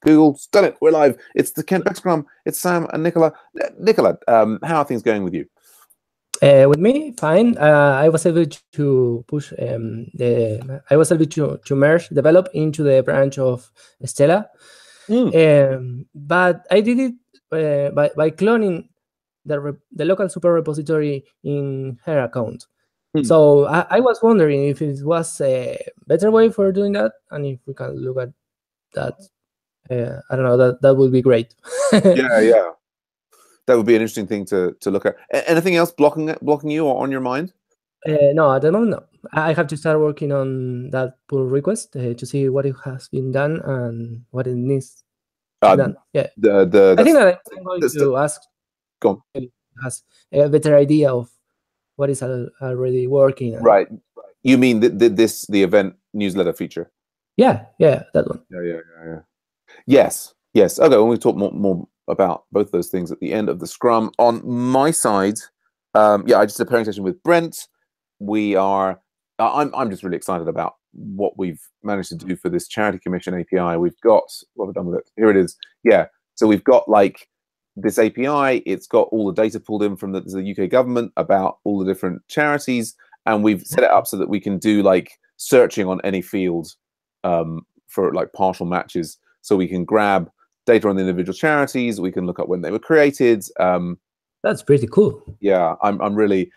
Google's done it. We're live. It's the Kent Beck Scrum. It's Sam and Nicola. Nicola, how are things going with you? With me, fine. I was able to push I was able to merge develop into the branch of Stella, but I did it by cloning the local super repository in her account. So I was wondering if it was a better way for doing that, and if we can look at that. I don't know. That would be great. Yeah. That would be an interesting thing to look at. Anything else blocking you or on your mind? No, at the moment, no. I have to start working on that pull request to see what it has been done and what it needs to be done. Yeah. I think that I'm going to ask. Go on. Has a better idea of what is already working. Right. You mean the event newsletter feature? Yeah, that one. Yeah. Yes. Okay. Well, we talk more about both those things at the end of the Scrum. On my side, I just did a pairing session with Brent. I'm just really excited about what we've managed to do for this Charity Commission API. We've got what we've done with it. Here it is. Yeah. So we've got like this API. It's got all the data pulled in from the UK government about all the different charities, and we've set it up so that we can do like searching on any field for like partial matches. So we can grab data on the individual charities. We can look up when they were created. That's pretty cool. Yeah, I'm really.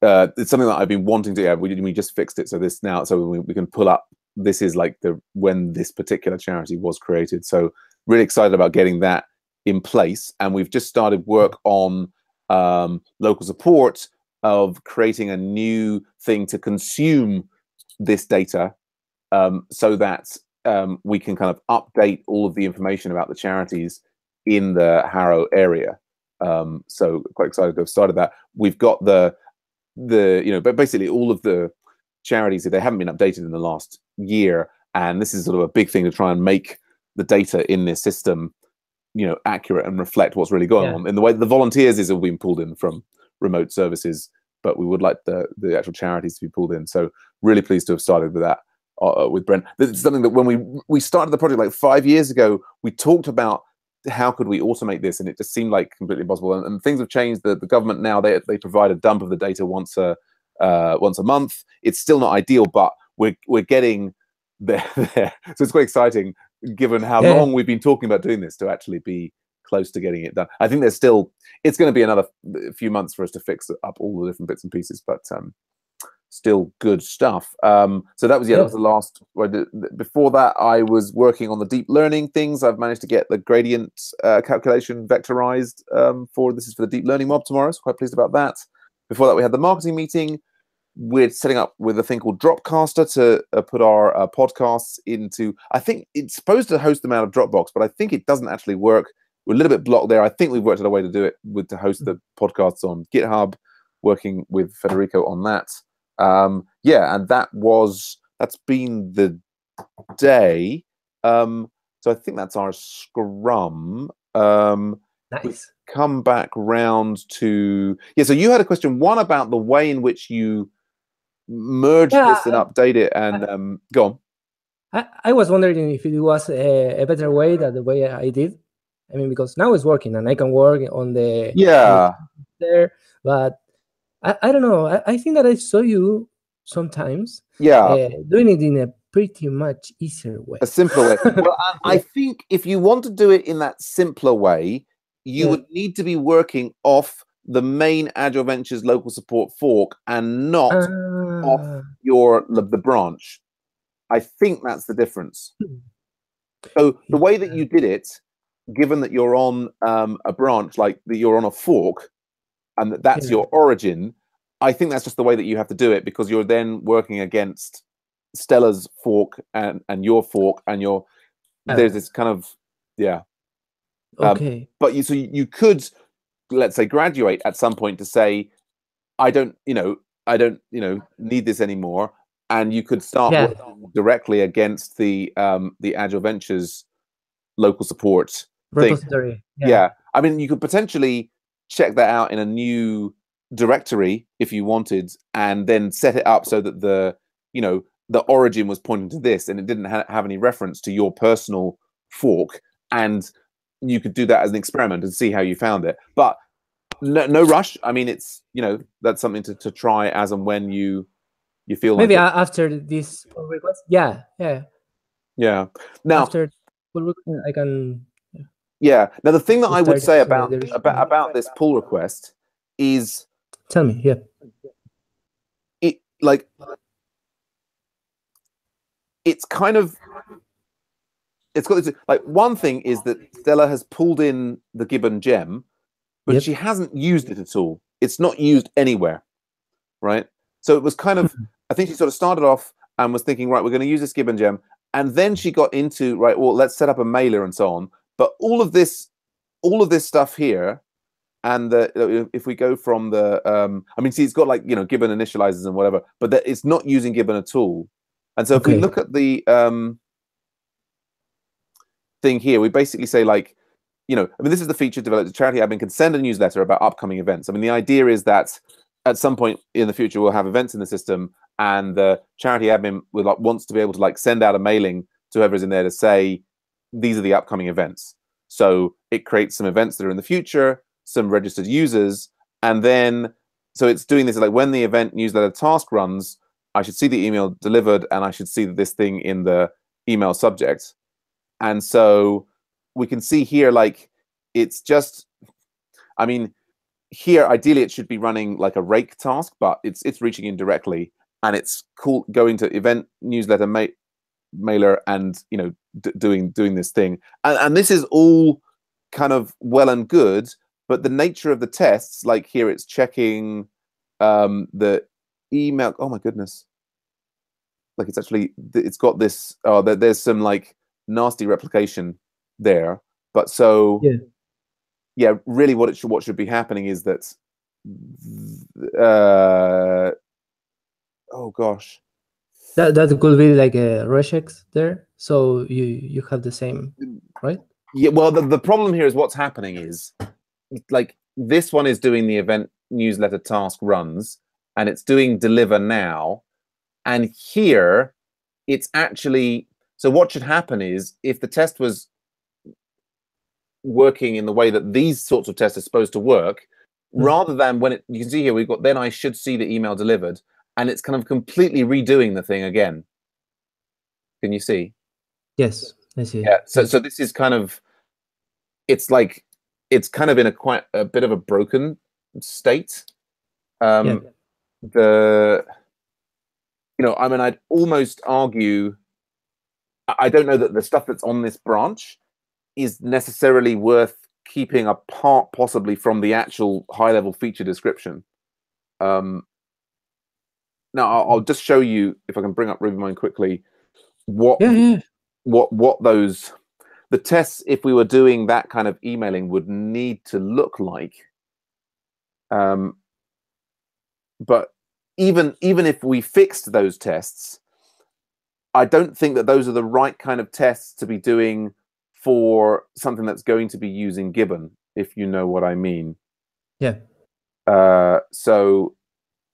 It's something that I've been wanting to. Yeah, we just fixed it. So we can pull up. This is like when this particular charity was created. So really excited about getting that in place. And we've just started work on local support of creating a new thing to consume this data, so that we can kind of update all of the information about the charities in the Harrow area. So quite excited to have started that. We've got but basically all of the charities, they haven't been updated in the last year, and this is sort of a big thing to try and make the data in this system, accurate and reflect what's really going on. In the way the volunteers is all being pulled in from remote services, but we would like the actual charities to be pulled in. So really pleased to have started with that with Brent. It's something that when we started the project like 5 years ago, we talked about how could we automate this, and it just seemed like completely impossible. And things have changed. The government now they provide a dump of the data once a month. It's still not ideal, but we're getting there. So it's quite exciting, given how long we've been talking about doing this, to actually be close to getting it done. I think it's going to be another few months for us to fix up all the different bits and pieces, but still good stuff. So that was that was the last. Before that, I was working on the deep learning things. I've managed to get the gradient calculation vectorized this is for the deep learning mob tomorrow, so quite pleased about that. Before that, we had the marketing meeting. We're setting up with a thing called Dropcaster to put our podcasts into. I think it's supposed to host them out of Dropbox, but I think it doesn't actually work. We're a little bit blocked there. I think we've worked out a way to do it to host the podcasts on GitHub, working with Federico on that. And that's been the day. So I think that's our Scrum. Nice. Come back round to so you had a question, one about the way in which you merge this and update it, and go on. I was wondering if it was a better way than the way I did. I mean, because now it's working and I can work on the there, but I don't know. I think that I saw you sometimes doing it in a pretty much easier way, a simpler way. Well, I think if you want to do it in that simpler way, you would need to be working off the main Agile Ventures local support fork and not off the branch. I think that's the difference. So the way that you did it, given that you're on a branch, like that you're on a fork, and that's your origin, I think that's just the way that you have to do it, because you're then working against Stella's fork and your fork, and there's this kind of okay. But you could, let's say, graduate at some point to say, I don't need this anymore, and you could start working directly against the Agile Ventures local support repository. Yeah, I mean, you could potentially check that out in a new directory if you wanted, and then set it up so that the origin was pointing to this, and it didn't have any reference to your personal fork, and you could do that as an experiment and see how you found it. But no rush. I mean, it's, that's something to try as and when you feel maybe like it. After this pull request. Yeah. Yeah. Now after pull request, I can. Yeah. Now the thing that I would say about this pull request is, tell me. Yeah. It like it's kind of, it's got this, like, one thing is that Stella has pulled in the Gibbon gem, but she hasn't used it at all. It's not used anywhere, right? So it was kind of, I think she sort of started off and was thinking, right, we're going to use this Gibbon gem, and then she got into, right, well, let's set up a mailer and so on. But all of this stuff here, and if we go from the, I mean, see, it's got like, Gibbon initializers and whatever, but that it's not using Gibbon at all. And so if we look at the thing here, we basically say, like, I mean, this is the feature developed. The charity admin can send a newsletter about upcoming events. I mean, the idea is that at some point in the future, we'll have events in the system, and the charity admin wants to be able to send out a mailing to whoever's in there to say, these are the upcoming events. So it creates some events that are in the future, some registered users, and then, so it's doing this, like, when the event newsletter task runs, I should see the email delivered, and I should see this thing in the email subject. And so we can see here, like, it's just, I mean, here ideally it should be running like a rake task, but it's reaching in directly, and it's going to event newsletter mailer, and doing this thing, and this is all kind of well and good, but the nature of the tests, like here, it's checking the email. Oh my goodness! Like, it's got this. Oh, there's some like nasty replication there. But so yeah, really, what should be happening is that, oh gosh, that could be like a regex there. So you have the same, right? Yeah. Well, the problem here is what's happening is, like, this one is doing the event newsletter task runs, and it's doing deliver now, and here it's actually, so what should happen is, if the test was working in the way that these sorts of tests are supposed to work, rather than when you can see here, we've got, then I should see the email delivered, and it's kind of completely redoing the thing again. Can you see? Yes, I see. Yeah. So this is kind of, it's like, it's kind of in quite a bit of a broken state. I mean, I'd almost argue, I don't know that the stuff that's on this branch is necessarily worth keeping apart, possibly, from the actual high-level feature description. Now, I'll just show you, if I can bring up RubyMine quickly, what those, the tests, if we were doing that kind of emailing, would need to look like. But even if we fixed those tests, I don't think that those are the right kind of tests to be doing for something that's going to be using Gibbon, if you know what I mean. Yeah. So,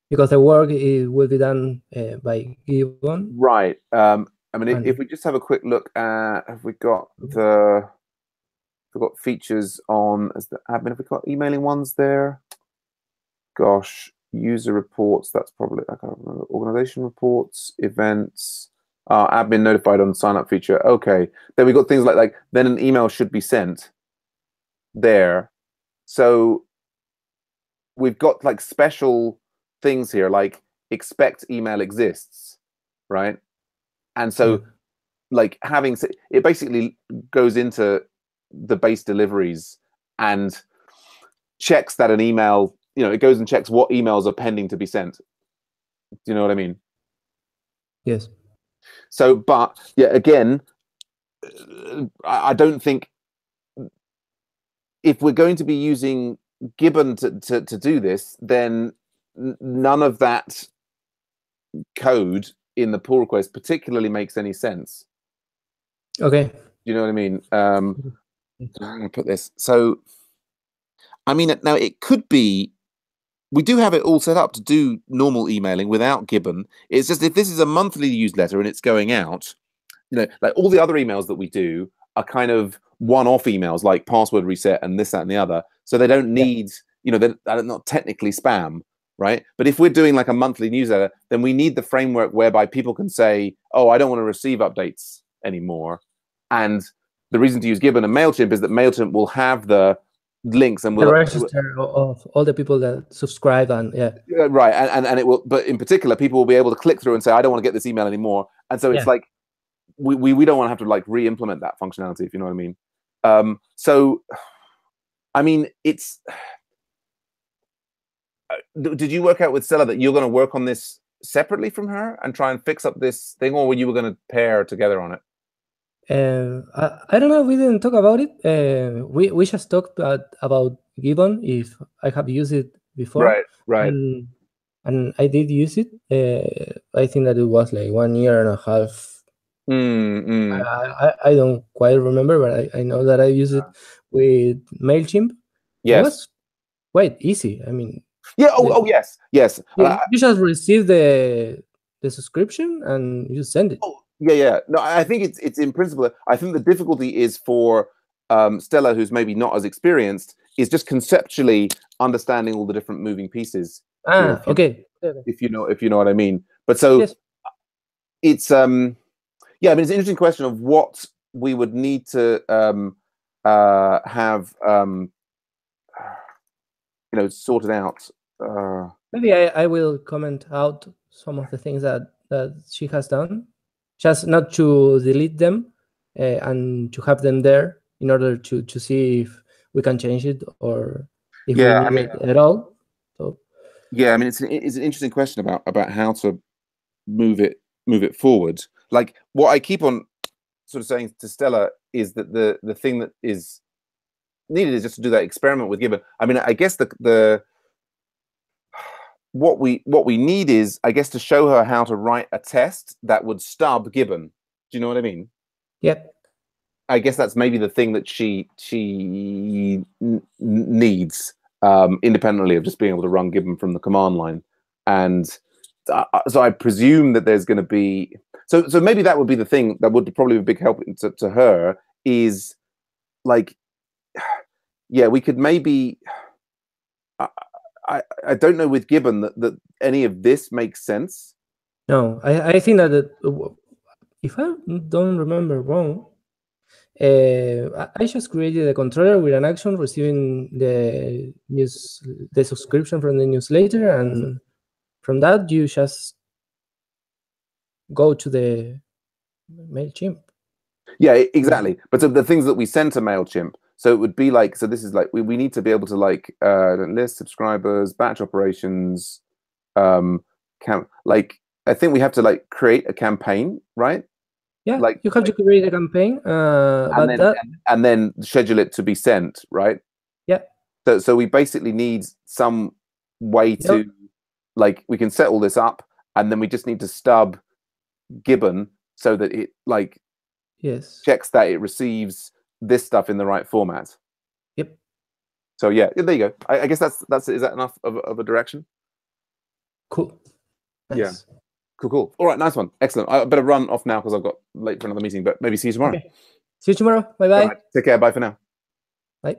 because the work will be done by Gibbon. Right. I mean, if we just have a quick look at, have we got features on as the admin? Have we got emailing ones there? Gosh, user reports. That's probably, I can't remember. Organization reports, events. Admin notified on sign up feature. Okay, then we got things like then an email should be sent there. So we've got like special things here, like expect email exists, right? And so like having, it basically goes into the base deliveries and checks that an email, it goes and checks what emails are pending to be sent. Do you know what I mean? Yes. So, but yeah, again, I don't think, if we're going to be using Gibbon to do this, then none of that code in the pull request particularly makes any sense. Okay. You know what I mean? I'm going to put this. So, I mean, now it could be, we do have it all set up to do normal emailing without Gibbon. It's just, if this is a monthly newsletter and it's going out, like all the other emails that we do are kind of one-off emails like password reset and this, that, and the other. So they don't need, you know, they're not technically spam, right? But if we're doing like a monthly newsletter, then we need the framework whereby people can say, oh, I don't want to receive updates anymore. And the reason to use Gibbon and MailChimp is that MailChimp will have the links and will the register of all the people that subscribe, and right, and it will, but in particular people will be able to click through and say, I don't want to get this email anymore. And so it's like we don't want to have to like re-implement that functionality, if you know what I mean. So I mean, it's did you work out with Stella that you're going to work on this separately from her and try and fix up this thing, or were you going to pair together on it? I don't know. We didn't talk about it. We just talked about Gibbon, if I have used it before. Right. And I did use it. I think that it was like 1 year and a half. I don't quite remember, but I know that I used it with MailChimp. Yes. It was quite easy. I mean, yeah. Oh, yes. You just receive the subscription and you send it. Oh, yeah. No, I think it's in principle. I think the difficulty is for Stella, who's maybe not as experienced, is just conceptually understanding all the different moving pieces. Okay. If you know what I mean. But so it's yeah. I mean, it's an interesting question of what we would need to have you know, sorted out. Maybe I will comment out some of the things that she has done, just not to delete them and to have them there in order to see if we can change it or if we need it at all. So yeah, I mean, it's an interesting question about how to move it forward. Like what I keep on sort of saying to Stella is that the thing that is needed is just to do that experiment with Gibbon. I mean, I guess the what we need is, I guess, to show her how to write a test that would stub Gibbon. Do you know what I mean? Yep. I guess that's maybe the thing that she needs, independently of just being able to run Gibbon from the command line. And so I presume that there's going to be so maybe that would be the thing that would probably be a big help to her, is like, yeah, we could maybe. I don't know with Gibbon that any of this makes sense. No, I think that if I don't remember wrong, I just created a controller with an action receiving the subscription from the newsletter, and from that you just go to the MailChimp. Yeah, exactly. But so the things that we send to MailChimp, so it would be like, so this is like, we need to be able to like list subscribers, batch operations, like I think we have to like create a campaign, right? Yeah, like you have to create a campaign, and then schedule it to be sent, right? Yeah. So we basically need some way to like, we can set all this up, and then we just need to stub Gibbon so that it like checks that it receives this stuff in the right format. Yep. So yeah, there you go. I guess that's is that enough of a direction? Cool. Nice. Yeah. Cool. All right, nice one. Excellent. I better run off now because I've got late for another meeting, but maybe see you tomorrow. Okay. See you tomorrow. Bye-bye. Right, take care. Bye for now. Bye.